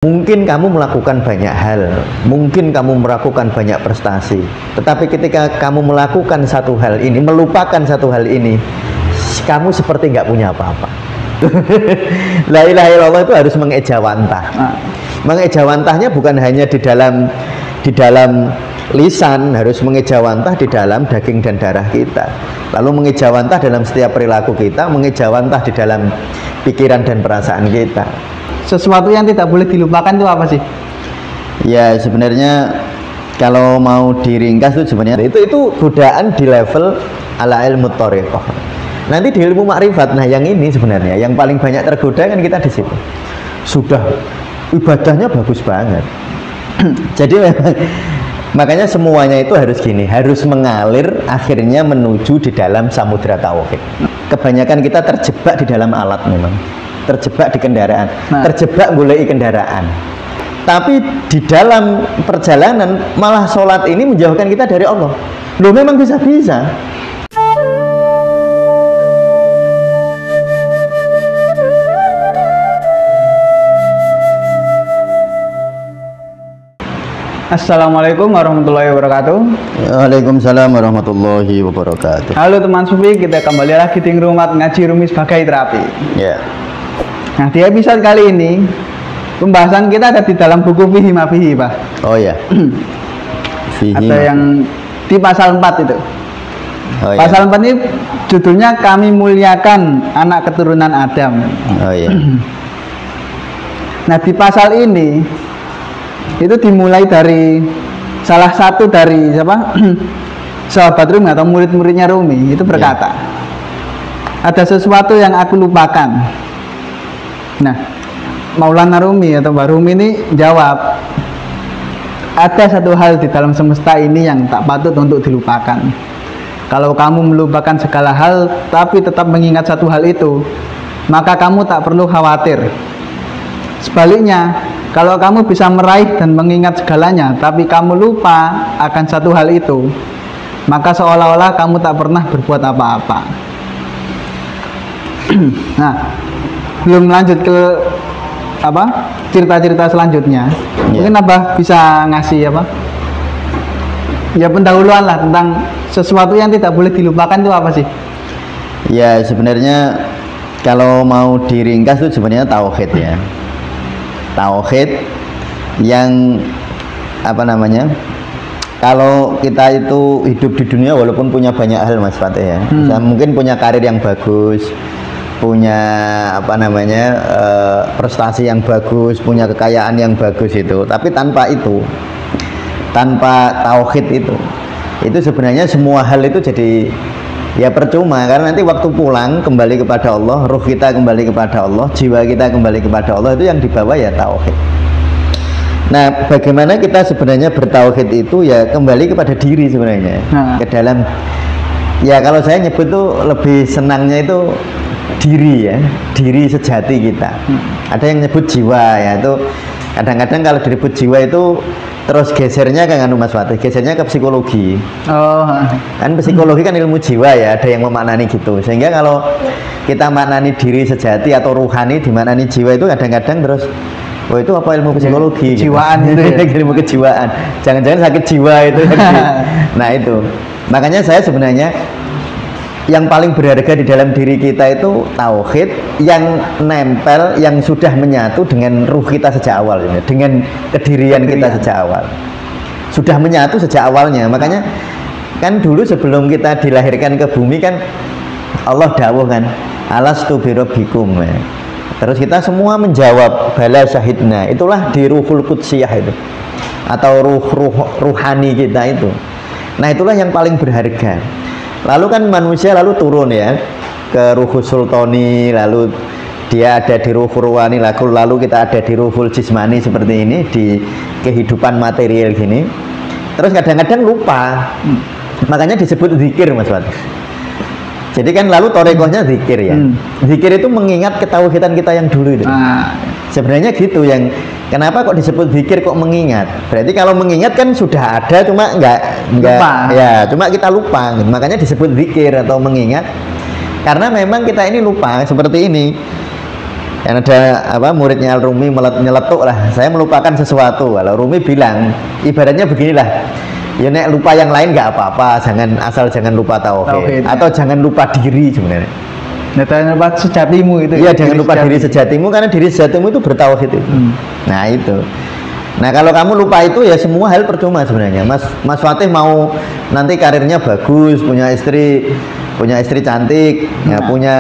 Mungkin kamu melakukan banyak hal, mungkin kamu melakukan banyak prestasi, tetapi ketika kamu melakukan satu hal ini, melupakan satu hal ini, kamu seperti nggak punya apa-apa. La ilaha illallah itu harus mengejawantah. Mengejawantahnya bukan hanya di dalam lisan, harus mengejawantah di dalam daging dan darah kita. Lalu mengejawantah dalam setiap perilaku kita, mengejawantah di dalam pikiran dan perasaan kita. Sesuatu yang tidak boleh dilupakan itu apa sih? Ya sebenarnya kalau mau diringkas itu sebenarnya itu godaan di level ala ilmu thariqah. Nanti di ilmu makrifat, nah yang ini sebenarnya yang paling banyak tergoda kan kita di situ. Sudah ibadahnya bagus banget. Jadi makanya semuanya itu harus gini, harus mengalir akhirnya menuju di dalam samudra tauhid. Kebanyakan kita terjebak di dalam alat memang. Terjebak di kendaraan, terjebak goleki kendaraan. Tapi di dalam perjalanan malah sholat ini menjauhkan kita dari Allah. Loh memang bisa-bisa. Assalamualaikum warahmatullahi wabarakatuh. Waalaikumsalam warahmatullahi wabarakatuh. Halo teman sufi, kita kembali lagi di rumah ngaji Rumi sebagai terapi. Ya. Nah, di episode kali ini pembahasan kita ada di dalam buku Fihi Ma Fihi, Pak. Oh ya. Ada yang di pasal 4 itu. Oh, pasal 4 ini judulnya Kami Muliakan Anak Keturunan Adam. Oh ya. Nah, di pasal ini itu dimulai dari salah satu dari siapa? Sahabat Rumi atau murid-muridnya Rumi itu berkata, ada sesuatu yang aku lupakan. Nah, Maulana Rumi atau Mbak Rumi ini jawab, ada satu hal di dalam semesta ini yang tak patut untuk dilupakan. Kalau kamu melupakan segala hal tapi tetap mengingat satu hal itu, maka kamu tak perlu khawatir. Sebaliknya, kalau kamu bisa meraih dan mengingat segalanya tapi kamu lupa akan satu hal itu, maka seolah-olah kamu tak pernah berbuat apa-apa. Nah, belum lanjut ke apa cerita-cerita selanjutnya, mungkin Abah bisa ngasih apa ya pendahuluan lah tentang sesuatu yang tidak boleh dilupakan itu apa sih? Ya sebenarnya kalau mau diringkas itu sebenarnya tauhid ya. Tauhid yang apa namanya, kalau kita itu hidup di dunia walaupun punya banyak hal Mas Fatih ya, mungkin punya karir yang bagus, punya apa namanya prestasi yang bagus, punya kekayaan yang bagus itu, tapi tanpa itu, tanpa tauhid itu sebenarnya semua hal itu jadi ya percuma, karena nanti waktu pulang kembali kepada Allah, ruh kita kembali kepada Allah, jiwa kita kembali kepada Allah, itu yang dibawa ya tauhid. Nah, bagaimana kita sebenarnya bertauhid itu ya kembali kepada diri sebenarnya, ke dalam ya kalau saya nyebut tuh lebih senangnya itu diri ya, diri sejati kita. Ada yang nyebut jiwa ya, itu kadang-kadang kalau disebut jiwa itu terus gesernya ke anu Mas Fatih, gesernya ke psikologi. Oh, kan psikologi kan ilmu jiwa ya, ada yang memaknani gitu. Sehingga kalau kita maknani diri sejati atau ruhani dimaknani jiwa itu kadang-kadang terus, oh itu apa ilmu psikologi? Kejiwaan gitu. Ilmu kejiwaan. Jangan-jangan sakit jiwa itu. Nah itu. Makanya saya sebenarnya yang paling berharga di dalam diri kita itu tauhid yang nempel, yang sudah menyatu dengan ruh kita sejak awal, dengan kedirian kita sejak awal, sudah menyatu sejak awalnya. Makanya kan dulu sebelum kita dilahirkan ke bumi kan Allah dawuh kan, alastu birabbikum. Terus kita semua menjawab bala syahidna. Itulah di ruhul qudsiyah itu, atau ruhani kita itu. Nah itulah yang paling berharga. Lalu kan manusia lalu turun ya ke ruhul sultani, lalu dia ada di ruhul ruwani, lalu kita ada di ruhul jismani seperti ini, di kehidupan material gini. Terus kadang-kadang lupa, makanya disebut zikir Mas Wat. Jadi kan lalu torekohnya zikir ya. Zikir itu mengingat ketauhidan kita yang dulu itu. Sebenarnya gitu, yang kenapa kok disebut zikir kok mengingat? Berarti kalau mengingat kan sudah ada, cuma enggak ya, cuma kita lupa. Makanya disebut zikir atau mengingat. Karena memang kita ini lupa seperti ini. Yang ada apa muridnya Al-Rumi nyeletuk lah, saya melupakan sesuatu. Kalau Rumi bilang ibaratnya beginilah, ya nek lupa yang lain nggak apa-apa, jangan lupa tauhid, atau jangan lupa diri sebenarnya. Jangan lupa sejatimu itu. Iya, jangan lupa diri sejatimu, karena diri sejatimu itu bertauhid itu. Nah itu. Nah kalau kamu lupa itu ya semua hal percuma sebenarnya. Mas Fatih mau nanti karirnya bagus, punya istri cantik, ya, punya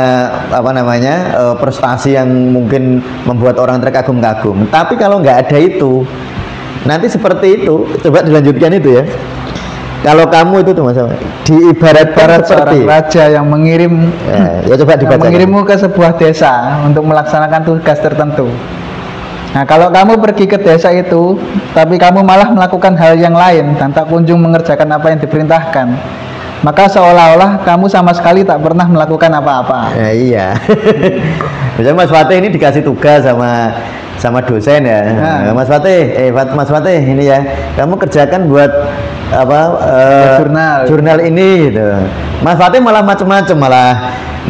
apa namanya prestasi yang mungkin membuat orang terkagum-kagum. Tapi kalau nggak ada itu, nanti seperti itu. Coba dilanjutkan itu ya. Kalau kamu itu tuh Mas, diibarat-ibarat seperti raja yang mengirim, ya coba dibaca. Mengirimmu ke sebuah desa untuk melaksanakan tugas tertentu. Nah, kalau kamu pergi ke desa itu, tapi kamu malah melakukan hal yang lain dan tak kunjung mengerjakan apa yang diperintahkan, maka seolah-olah kamu sama sekali tak pernah melakukan apa-apa. Ya, iya. Misalnya Mas Fatih ini dikasih tugas sama dosen ya. Nah. Mas Fatih ini ya, kamu kerjakan buat apa jurnal ini gitu. Mas Fatih malah macam-macam,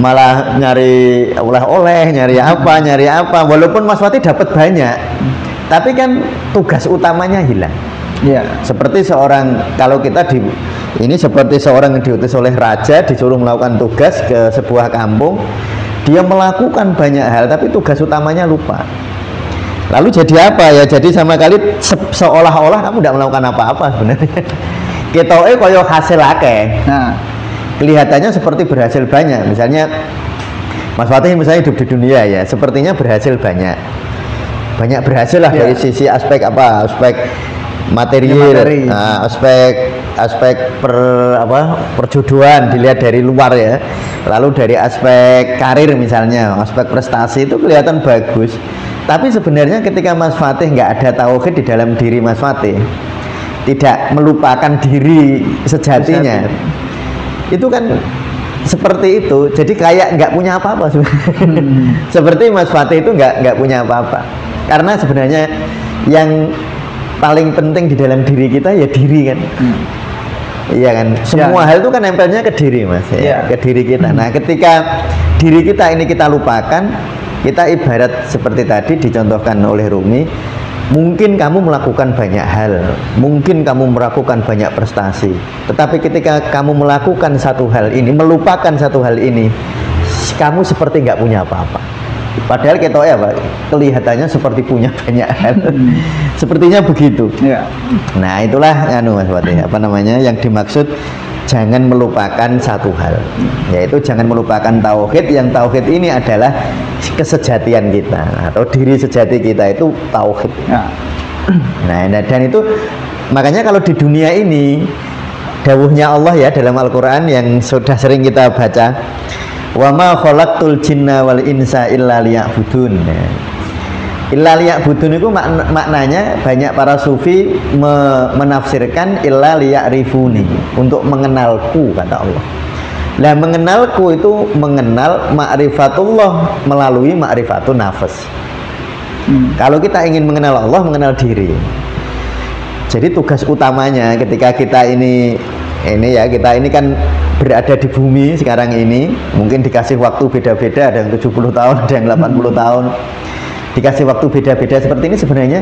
malah nyari oleh-oleh, nyari apa, walaupun Mas Fatih dapat banyak, tapi kan tugas utamanya hilang. Iya. Seperti seperti seorang yang diutus oleh raja, disuruh melakukan tugas ke sebuah kampung, dia melakukan banyak hal, tapi tugas utamanya lupa. Lalu jadi apa ya? Jadi sama kali seolah-olah kamu tidak melakukan apa-apa sebenarnya. Ketoke koyo hasil akeh. Nah, kelihatannya seperti berhasil banyak. Misalnya Mas Fatih misalnya hidup di dunia ya, sepertinya berhasil banyak berhasil lah dari sisi aspek material, nah, aspek perjodohan dilihat dari luar ya. Lalu dari aspek karir misalnya, aspek prestasi itu kelihatan bagus. Tapi sebenarnya ketika Mas Fatih nggak ada tauhid di dalam diri Mas Fatih, tidak melupakan diri sejatinya, itu kan seperti itu. Jadi kayak nggak punya apa-apa seperti Mas Fatih itu nggak punya apa-apa, karena sebenarnya yang paling penting di dalam diri kita ya diri kan. Iya kan, semua hal itu kan nempelnya ke diri Mas ya, ke diri kita. Nah ketika diri kita ini kita lupakan, kita ibarat seperti tadi dicontohkan oleh Rumi, mungkin kamu melakukan banyak hal, mungkin kamu melakukan banyak prestasi, tetapi ketika kamu melakukan satu hal ini, melupakan satu hal ini, kamu seperti nggak punya apa-apa. Padahal kita ya Pak, kelihatannya seperti punya banyak hal. Sepertinya begitu. Ya. Nah itulah Mas Fatih, apa namanya yang dimaksud jangan melupakan satu hal, yaitu jangan melupakan tauhid. Yang tauhid ini adalah kesejatian kita, atau diri sejati kita itu tauhid. Ya. Nah dan itu makanya kalau di dunia ini dawuhnya Allah ya dalam Al-Quran yang sudah sering kita baca, wa ma khalaqtul jinna wal insa illa liya'budun. Illa liya'budun itu maknanya banyak para sufi menafsirkan illa liya'rifuni, untuk mengenalku, kata Allah. Nah mengenalku itu mengenal ma'rifatullah melalui ma'rifatun nafas. Kalau kita ingin mengenal Allah, mengenal diri. Jadi tugas utamanya ketika kita ini ya, kita ini kan berada di bumi sekarang ini, mungkin dikasih waktu beda-beda, ada yang 70 tahun, ada yang 80 tahun, dikasih waktu beda-beda seperti ini. Sebenarnya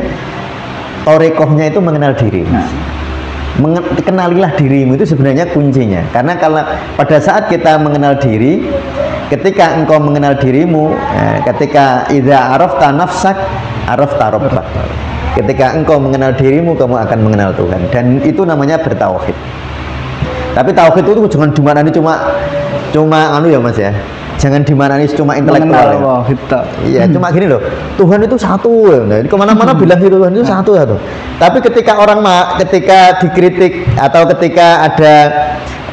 torekohnya itu mengenal diri. Kenalilah dirimu, itu sebenarnya kuncinya. Karena kalau pada saat kita mengenal diri, ketika engkau mengenal dirimu, ketika idza arafta nafsak arafta rabbak. Ketika engkau mengenal dirimu, kamu akan mengenal Tuhan, dan itu namanya bertauhid. Tapi tauhid itu jangan dimaknani cuma anu ya Mas ya. Jangan dimaknani cuma intelektual ya. Iya, cuma gini loh. Tuhan itu satu ya. Nah, kemana-mana bilang gitu, Tuhan itu satu. Tapi ketika ketika dikritik atau ketika ada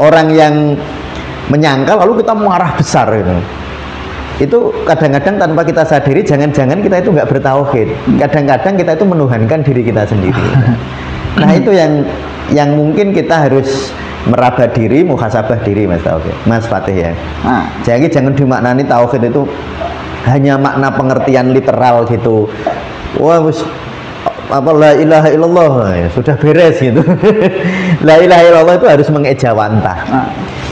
orang yang menyangkal lalu kita marah besar gitu. Itu kadang-kadang tanpa kita sadari, jangan-jangan kita itu nggak bertauhid. Kadang-kadang kita itu menuhankan diri kita sendiri. Nah itu yang mungkin kita harus meraba diri, muhasabah diri Mas Fatih ya. Jadi jangan dimaknani tauhid itu hanya makna pengertian literal gitu. Wah apa la ilaha illallah ya, sudah beres gitu. La ilaha illallah itu harus mengejawantah.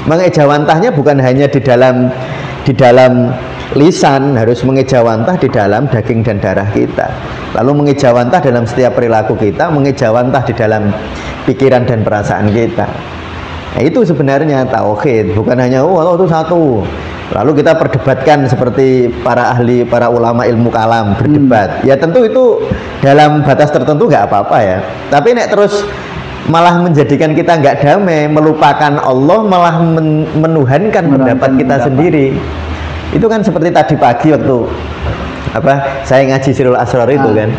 Mengejawantahnya bukan hanya di dalam lisan harus mengejawantah di dalam daging dan darah kita, lalu mengejawantah dalam setiap perilaku kita, mengejawantah di dalam pikiran dan perasaan kita. Nah, itu sebenarnya tauhid, bukan hanya Allah itu satu. Lalu kita perdebatkan seperti para ahli, para ulama ilmu kalam berdebat. Ya tentu itu dalam batas tertentu nggak apa-apa ya. Tapi nek terus malah menjadikan kita nggak damai, melupakan Allah, malah menuhankan pendapat kita sendiri. Itu kan seperti tadi pagi waktu saya ngaji Sirul Asrar itu kan.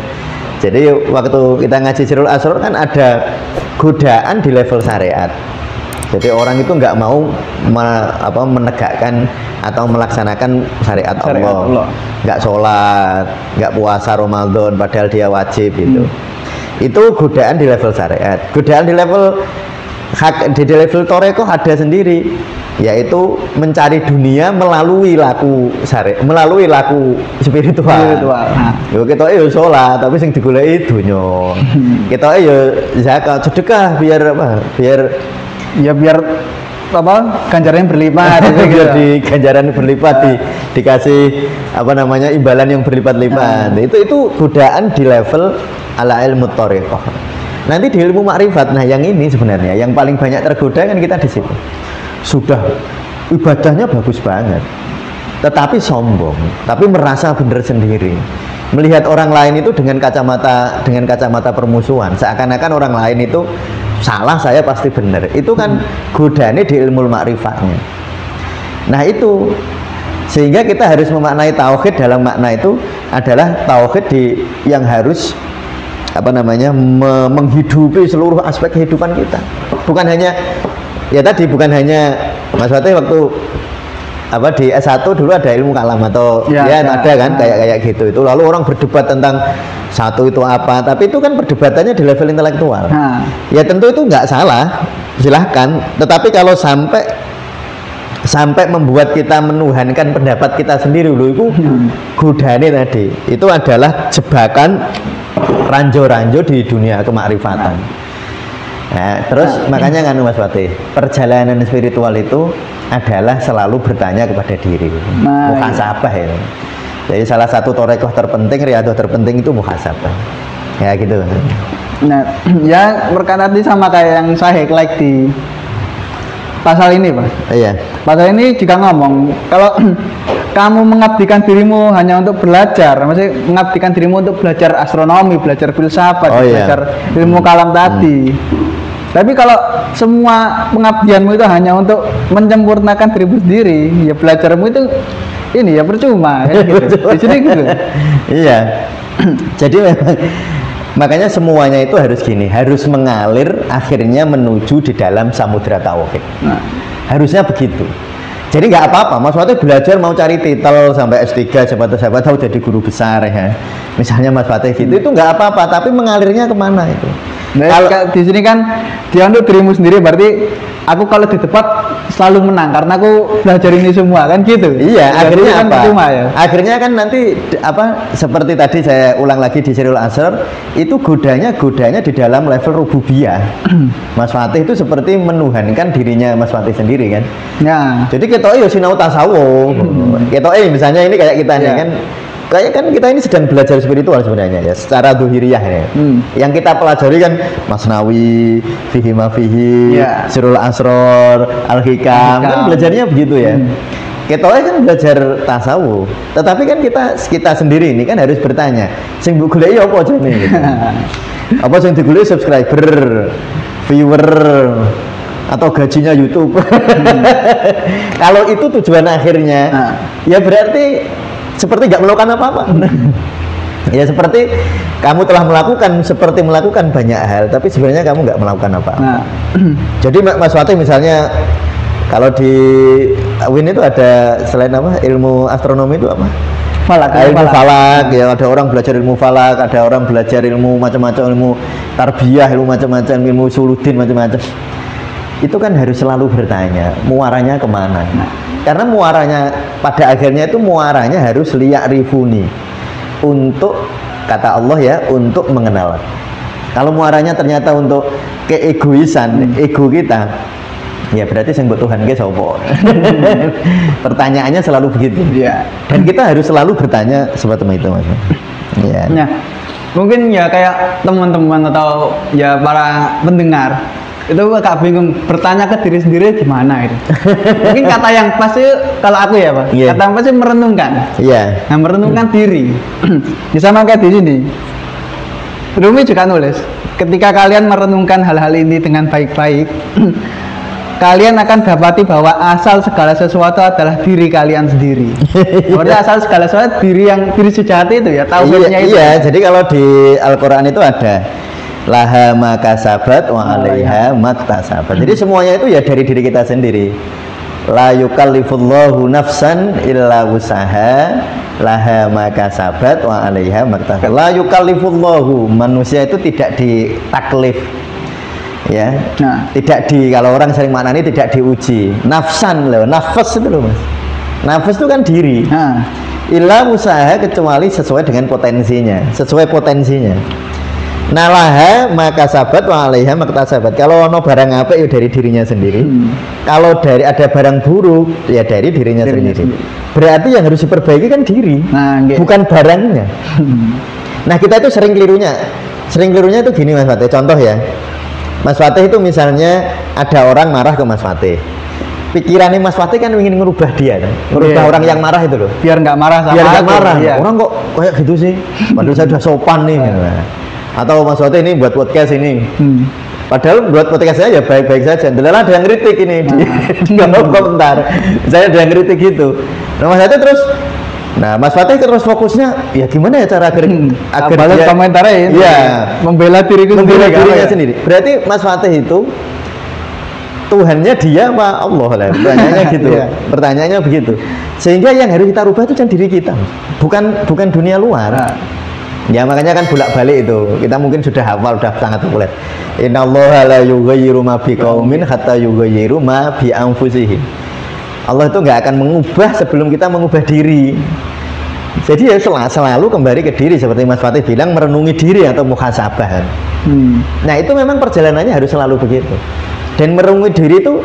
Jadi waktu kita ngaji Sirul Asrar kan ada godaan di level syariat. Jadi orang itu nggak mau menegakkan atau melaksanakan syariat Allah. Nggak sholat, nggak puasa Ramadan padahal dia wajib itu. Itu godaan di level syariat. Godaan di level Torekoh ada sendiri, yaitu mencari dunia melalui laku syariat, melalui laku spiritual. Yo kita sholat tapi sing digoleki dunya. Kita zakat, sedekah biar ganjarannya berlipat. Biar di ganjaran berlipat, dikasih imbalan yang berlipat-lipat. Itu godaan di level ala ilmu thariqah. Nanti di ilmu makrifat, nah yang ini sebenarnya yang paling banyak tergoda kan kita di situ. Sudah ibadahnya bagus banget, tetapi sombong, tapi merasa benar sendiri. Melihat orang lain itu dengan kacamata permusuhan, seakan-akan orang lain itu salah, saya pasti benar. Itu kan godaannya di ilmu makrifatnya. Nah itu, sehingga kita harus memaknai tauhid dalam makna itu adalah tauhid yang harus menghidupi seluruh aspek kehidupan kita. Bukan hanya Mas Fatih waktu di S1 dulu ada ilmu kalam atau ada kan kayak gitu itu. Lalu orang berdebat tentang satu itu apa, tapi itu kan perdebatannya di level intelektual. Ya tentu itu nggak salah, silahkan. Tetapi kalau sampai membuat kita menuhankan pendapat kita sendiri dulu, itu godane tadi. Itu adalah jebakan ranjo-ranjo di dunia kemakrifatan. Nah, terus makanya kan Mas Fatih, perjalanan spiritual itu adalah selalu bertanya kepada diri. Muhasabah ya. Jadi salah satu torekoh terpenting, riadoh terpenting itu muhasabah. Ya gitu. Nah, ya berkaitan sama kayak yang saya highlight di pasal ini, Pak. Iya. Pasal ini juga ngomong kalau kamu mengabdikan dirimu hanya untuk belajar, maksudnya mengabdikan dirimu untuk belajar astronomi, belajar filsafat, belajar ilmu kalam tadi. Tapi kalau semua pengabdianmu itu hanya untuk menyempurnakan dirimu sendiri, ya belajarmu itu ini ya percuma. Gitu. Di sini gitu. Iya. Jadi makanya semuanya itu harus gini, harus mengalir akhirnya menuju di dalam samudra tauhid. Harusnya begitu. Jadi nggak apa-apa, Mas Fatih belajar mau cari titel sampai S3, siapa tahu jadi guru besar ya. Misalnya Mas Fatih gitu, itu nggak apa-apa, tapi mengalirnya kemana itu? Nah, kalau di sini kan dia untuk dirimu sendiri, berarti aku kalau di debat selalu menang karena aku belajar ini semua kan gitu. Iya, akhirnya kan apa? Ya? Akhirnya kan nanti seperti tadi saya ulang lagi di Sirul Asrar, itu godanya di dalam level rububiyah. Mas Fatih itu seperti menuhankan dirinya Mas Fatih sendiri kan. Ya. Jadi kita sinau tasawuf. Kita misalnya ini kayak kita nih kan. Kayak kan kita ini sedang belajar spiritual sebenarnya ya, secara zuhiriyah ya. Yang kita pelajari kan Masnawi, Fihi Mafihi, Sirul Asrar, Al-Hikam, kan belajarnya begitu ya. Kita kan belajar tasawuf, tetapi kan kita sendiri ini kan harus bertanya, sing mbok goleki apa jane gitu. Apa sing digoleki subscriber, viewer, atau gajinya YouTube. Kalau itu tujuan akhirnya, ya berarti seperti nggak melakukan apa-apa. Ya seperti kamu telah melakukan banyak hal, tapi sebenarnya kamu nggak melakukan apa-apa. Jadi Mas Fatih misalnya kalau di UIN itu ada selain ilmu astronomi itu apa? Ilmu falak ya, ada orang belajar ilmu falak, ada orang belajar ilmu macam-macam, ilmu tarbiyah, ilmu macam-macam, ilmu suludin macam-macam. Itu kan harus selalu bertanya muaranya kemana. Karena muaranya pada akhirnya itu muaranya harus liya'rifuni, untuk kata Allah ya, untuk mengenal. Kalau muaranya ternyata untuk keegoisan, ego kita, Ya berarti sing mbok Tuhan ke sapa? Pertanyaannya selalu begitu. Iya. Dan kita harus selalu bertanya seperti itu, Mas. Iya. Nah, mungkin ya kayak teman-teman atau ya para pendengar itu agak bingung bertanya ke diri sendiri gimana itu. Mungkin kata yang pasti kalau aku ya Pak, Yeah. kata yang pasti merenungkan. Iya. Nah, merenungkan diri. Bisa kayak di sini. Rumi juga nulis, ketika kalian merenungkan hal-hal ini dengan baik-baik, kalian akan dapati bahwa asal segala sesuatu adalah diri kalian sendiri. Berarti asal segala sesuatu diri sejati itu ya, tauhidnya itu. Iya, jadi kalau di Al-Qur'an itu ada laha makasabat wa 'alaiha maktasabat. Jadi semuanya itu ya dari diri kita sendiri. La yukallifullahu nafsan illa wusaha, laha makasabat wa 'alaiha maktasabat. La yukallifullahu, manusia itu tidak ditaklif. Ya. Nah, Tidak kalau orang sering maknani tidak diuji. Nafsan loh, nafas itu loh, Mas. Nafas itu kan diri. nah, Illa usaha kecuali sesuai dengan potensinya, sesuai potensinya. Nalaha maka sabat wa 'alaiha maktasabat. Kalau ono barang apa ya dari dirinya sendiri. Kalau dari ada barang buruk ya dari dirinya sendiri. Berarti yang harus diperbaiki kan diri, nah, nggih. bukan barangnya. Nah, kita itu sering kelirunya. Sering kelirunya itu gini, Mas Fatih. Contoh ya. Mas Fatih itu misalnya ada orang marah ke Mas Fatih. Pikirannya Mas Fatih kan ingin merubah dia kan? Merubah Iya. orang yang marah itu loh. Biar nggak marah sama Biar nggak aku. marah. Iya. Orang kok kayak gitu sih. Padahal saya udah sopan nih. Atau Mas Fatih ini buat podcast ini. Padahal buat podcast saya ya baik-baik saja. Delala ada yang kritik ini di komentar. Saya ada yang kritik gitu. Nah, Mas Fatih terus Mas Fatih terus fokusnya ya gimana ya cara agar Balas dia komentarnya ini. Iya. Membela diriku membela sendiri, dirinya ya? sendiri. Berarti Mas Fatih itu Tuhannya dia apa Allah lah? Pertanyaannya gitu. Iya. Pertanyaannya begitu. Sehingga yang harus kita rubah itu kan diri kita, bukan dunia luar. Nah. Ya makanya kan bolak-balik itu. Kita mungkin sudah hafal, sudah sangat populer. Innallaha la yughayyiru ma biqaumin hatta yughayyiru ma bi anfusihim. Allah itu nggak akan mengubah sebelum kita mengubah diri. Jadi ya selalu kembali ke diri seperti Mas Fatih bilang, merenungi diri atau muhasabah. Nah, itu memang perjalanannya harus selalu begitu. Dan merenungi diri itu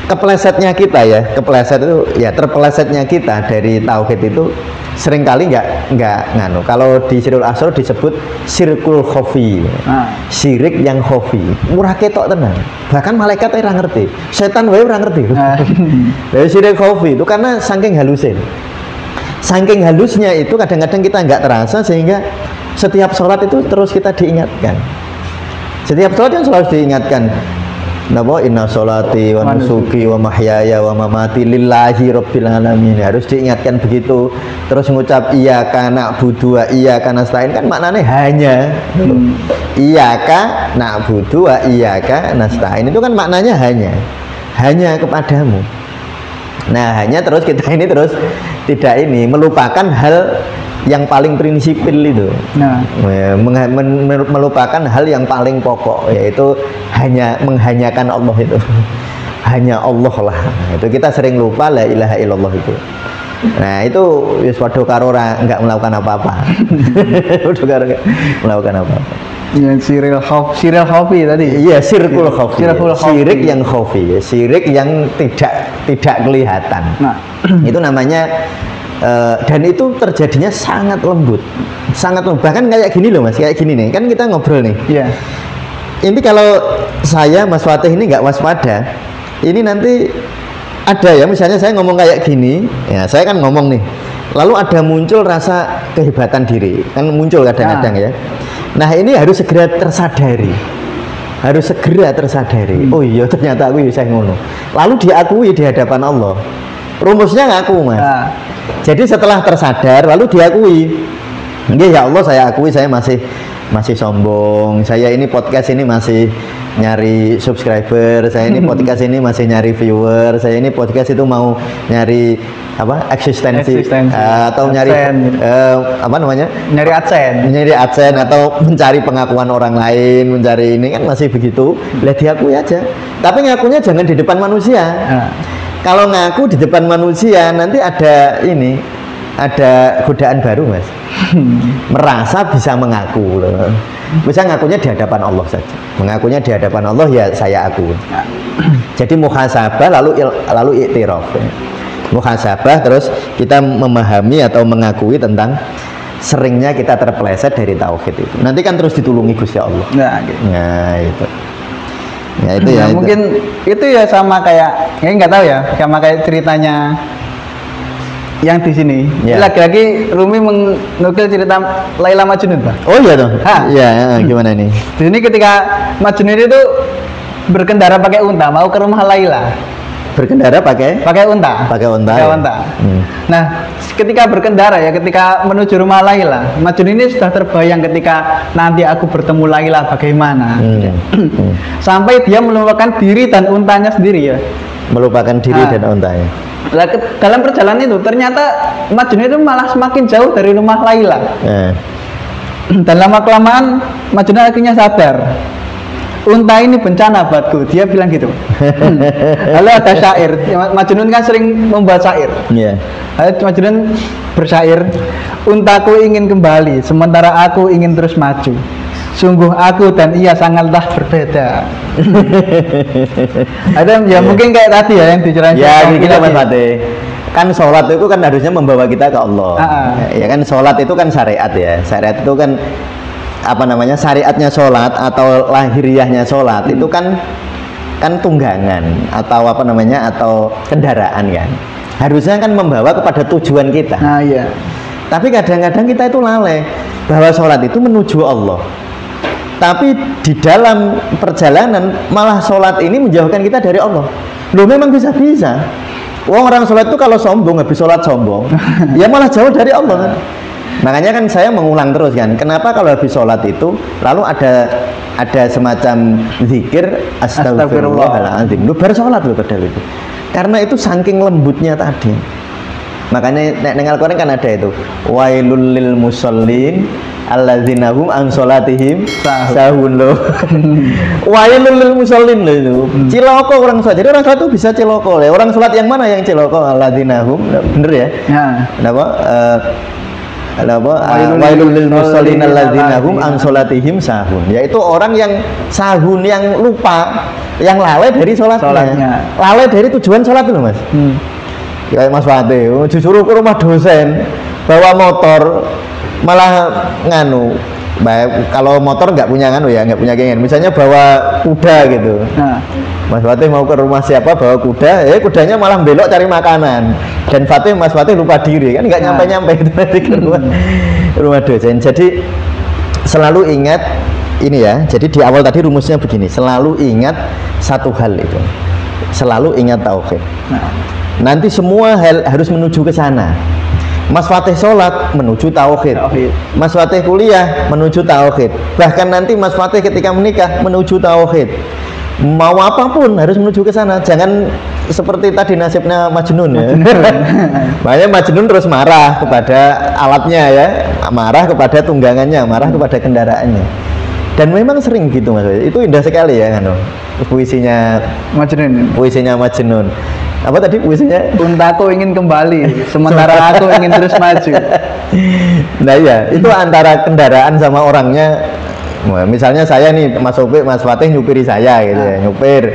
keplesetnya kita ya, kepleset itu ya terpelesetnya kita dari tauhid itu seringkali nggak nganu. Kalau di Sirul Asrar disebut sirkul khofi, syirik yang khofi, murah ketok tenang. Bahkan malaikat ora ngerti, setan wae ora ngerti. Dari syirik khofi itu karena saking halusin, saking halusnya itu kadang-kadang kita nggak terasa sehingga setiap sholat itu terus kita diingatkan. Setiap sholat yang selalu diingatkan. Napa inna sholati wa nusuki wa mahyaya wa mamati lillahi rabbil alamin. Harus diingatkan begitu. Terus ngucap iyyaka na'budu wa iyyaka nasta'in kan maknanya hanya. Iyyaka na'budu wa iyyaka nasta'in itu kan maknanya hanya kepadamu. Nah, hanya terus kita ini terus tidak ini melupakan hal yang paling prinsipil itu. Nah, melupakan hal yang paling pokok, yaitu hanya menghanyakan Allah itu. Hanya Allah lah. Itu kita sering lupa la ilaha illallah itu. Nah, itu wis padha karo enggak melakukan apa-apa. Padha karo enggak melakukan apa-apa. Yang syirik khofi tadi. Iya, sirkul khofi. Syirik yang khofi, syirik yang tidak kelihatan. Nah, itu namanya dan itu terjadinya sangat lembut, bahkan kayak gini loh Mas, kayak gini nih, kan kita ngobrol nih. Iya. Ini kalau saya Mas Fatih ini nggak waspada, ini nanti ada ya, misalnya saya ngomong kayak gini, ya saya kan ngomong nih, lalu ada muncul rasa kehebatan diri, kan muncul kadang-kadang ya. Nah, ini harus segera tersadari. Oh iya, ternyata aku bisa ngono. Lalu diakui di hadapan Allah. Rumusnya ngaku, Mas. Jadi setelah tersadar lalu diakui. Nggih ya Allah, saya akui saya masih sombong. Saya ini podcast ini masih nyari subscriber, saya ini podcast ini masih nyari viewer, saya ini podcast itu mau nyari apa? eksistensi. Atau nyari apa namanya? Nyari adsense atau mencari pengakuan orang lain, mencari ini kan masih begitu. Lah diakui aja. Tapi ngakunya jangan di depan manusia. Kalau ngaku di depan manusia nanti ada ini, ada godaan baru mas. Merasa bisa mengaku loh. Bisa ngakunya di hadapan Allah saja. Mengakunya di hadapan Allah ya saya aku. Jadi muhasabah lalu iktiraf. Muhasabah terus kita memahami atau mengakui tentang seringnya kita terpeleset dari tauhid itu. Nanti kan terus ditulungi Gusti Allah. Nah, gitu. Nah itu. Ya itu ya. Nah, mungkin itu ya sama kayak, ya nggak tahu ya, sama kayak ceritanya yang di sini. Ya. Lagi-lagi Rumi menukil cerita Laila Majnun, Pak. Oh iya toh. Ha. Iya, gimana nih? Di sini ketika Majnun itu berkendara pakai unta mau ke rumah Laila. Berkendara pakai unta. Pakai unta. Pakai Ya? unta. Nah, ketika berkendara ya, ketika menuju rumah Laila, Majnun ini sudah terbayang ketika nanti aku bertemu Laila bagaimana. Sampai dia melupakan diri dan untanya sendiri ya. Melupakan diri dan untanya. Nah, dalam perjalanan itu ternyata Majnun itu malah semakin jauh dari rumah Laila. Dan lama kelamaan Majnun akhirnya sadar. Unta ini bencana buatku, dia bilang gitu. Lalu ada syair, Majnun kan sering membuat syair. Iya. Lalu Majnun bersyair, untaku ingin kembali, sementara aku ingin terus maju. Sungguh aku dan ia sangatlah berbeda. Ada ya mungkin kayak tadi ya yang dicerahin. Ya kita Mas Fatih. Kan sholat itu kan harusnya membawa kita ke Allah. Ya kan sholat itu kan syariat ya. Syariat itu kan apa namanya, syariatnya sholat atau lahiriahnya sholat itu kan tunggangan atau apa namanya, atau kendaraan kan, harusnya kan membawa kepada tujuan kita. Nah iya. Tapi kadang-kadang kita itu lalai bahwa sholat itu menuju Allah, tapi di dalam perjalanan malah sholat ini menjauhkan kita dari Allah. Loh memang bisa-bisa orang sholat itu kalau sombong, habis sholat sombong ya malah jauh dari Allah kan. Makanya kan saya mengulang terus kan, kenapa kalau habis sholat itu lalu ada semacam zikir astagfirullahaladzim, lu baru sholat lu padahal itu, karena itu saking lembutnya tadi. Makanya nek Al-Qur'an kan ada itu, wailul lil musallin alladzina hum an sholatihim sahun lo. Wailul lil musallin lo itu. Ciloko orang sholat. Jadi orang sholat itu bisa ciloko. Orang sholat yang mana yang ciloko? Alladzina hum, bener ya? Kenapa? Wailul lil musallin alladzina hum an sholatihim sahun, yaitu orang yang sahun, yang lupa, yang lalai dari sholatnya. Lalai dari tujuan sholat itu Mas. Kayak Mas Fatih disuruh ke rumah dosen bawa motor malah nganu, kalau motor nggak punya nganu ya, nggak punya keinginan, misalnya bawa kuda gitu. Mas Fatih mau ke rumah siapa bawa kuda, kudanya malah belok cari makanan, dan Mas Fatih lupa diri kan, nggak nyampe itu nanti ke rumah dosen. Jadi selalu ingat ini ya, jadi di awal tadi rumusnya begini, selalu ingat satu hal itu, selalu ingat tauhid. Nanti semua hal harus menuju ke sana. Mas Fatih sholat menuju tauhid, Mas Fatih kuliah menuju tauhid, bahkan nanti Mas Fatih ketika menikah menuju tauhid. Mau apapun harus menuju ke sana. Jangan seperti tadi nasibnya Majnun ya. Makanya Majnun terus marah kepada alatnya ya, marah kepada tunggangannya, marah kepada kendaraannya. Dan memang sering gitu Mas. Itu indah sekali ya kan, puisinya Majnun. Apa tadi puisinya? Untaku ingin kembali, sementara aku ingin terus maju. Nah iya, itu antara kendaraan sama orangnya. Misalnya saya nih, Mas Fatih nyupiri saya gitu ya, nyupir.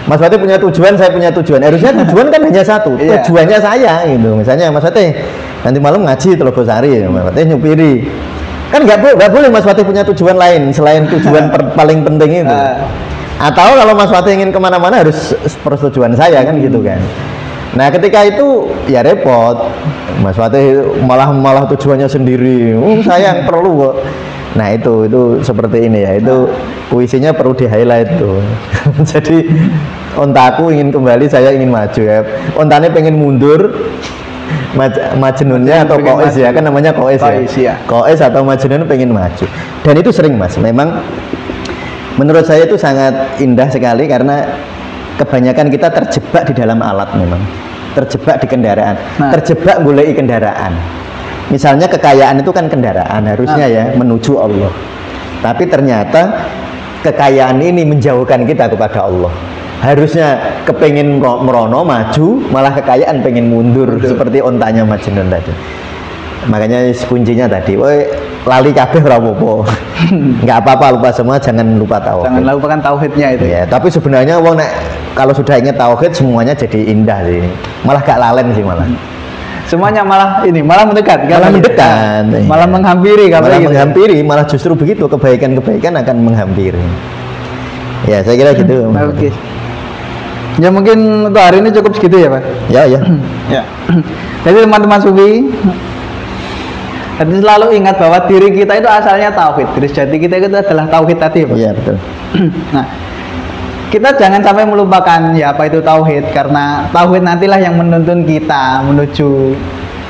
Mas Fatih punya tujuan, saya punya tujuan. Harusnya tujuan kan hanya satu, tujuannya saya gitu. Misalnya Mas Fatih nanti malam ngaji Telogosari, Mas Fatih nyupiri. Kan nggak boleh Mas Fatih punya tujuan lain selain tujuan paling penting itu. Atau kalau Mas Fatih ingin kemana-mana harus persetujuan saya kan gitu kan. Nah ketika itu ya repot, Mas Fatih malah tujuannya sendiri. Saya yang perlu kok. Nah itu seperti ini ya, itu puisinya perlu di highlight tuh. Jadi ontaku ingin kembali, saya ingin maju ya. Ontanya pengen mundur, Majnunnya atau Kois ya, kan namanya Kois ya. Kois atau Majnun pengen maju. Dan itu sering Mas, memang menurut saya itu sangat indah sekali, karena kebanyakan kita terjebak di dalam alat, memang terjebak di kendaraan, terjebak goleki kendaraan. Misalnya kekayaan itu kan kendaraan harusnya ya menuju Allah, tapi ternyata kekayaan ini menjauhkan kita kepada Allah. Harusnya kepengen merono maju, malah kekayaan pengen mundur. Seperti ontanya Majnun tadi. Makanya kuncinya tadi, woi lali kabeh ora apa-apa. Enggak apa-apa lupa semua, jangan lupa tauhid. Jangan lupakan tauhidnya itu. Ya, tapi sebenarnya wong nek kalau sudah ingat tauhid semuanya jadi indah sih. Malah gak lalen sih malah. Semuanya malah mendekat, Malah mendekat. Malah Iya. menghampiri Malah gitu. menghampiri, malah justru begitu kebaikan-kebaikan akan menghampiri. Ya, saya kira gitu. Oke. Ya mungkin untuk hari ini cukup segitu ya, Pak. Ya, ya. Ya. Jadi teman-teman sufi, jadi selalu ingat bahwa diri kita itu asalnya tauhid. Diri sejati kita itu adalah tauhid tadi, Pak. Iya, betul. Nah, kita jangan sampai melupakan ya apa itu tauhid, karena tauhid nantilah yang menuntun kita menuju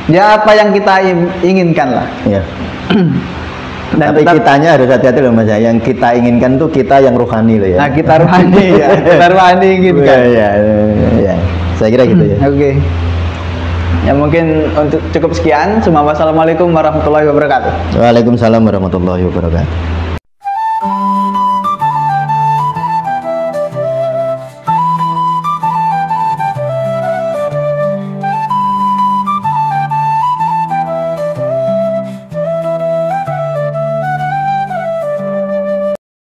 ya apa yang kita inginkan lah. Iya. Dan Tapi tetap- kitanya harus hati-hati loh Mas. Yang kita inginkan tuh kita yang rohani loh ya. Nah, kita rohani ya, kita rohani inginkan. Iya, iya. Saya kira gitu ya. Oke. Ya mungkin untuk cukup sekian. Wassalamualaikum warahmatullahi wabarakatuh. Waalaikumsalam warahmatullahi wabarakatuh.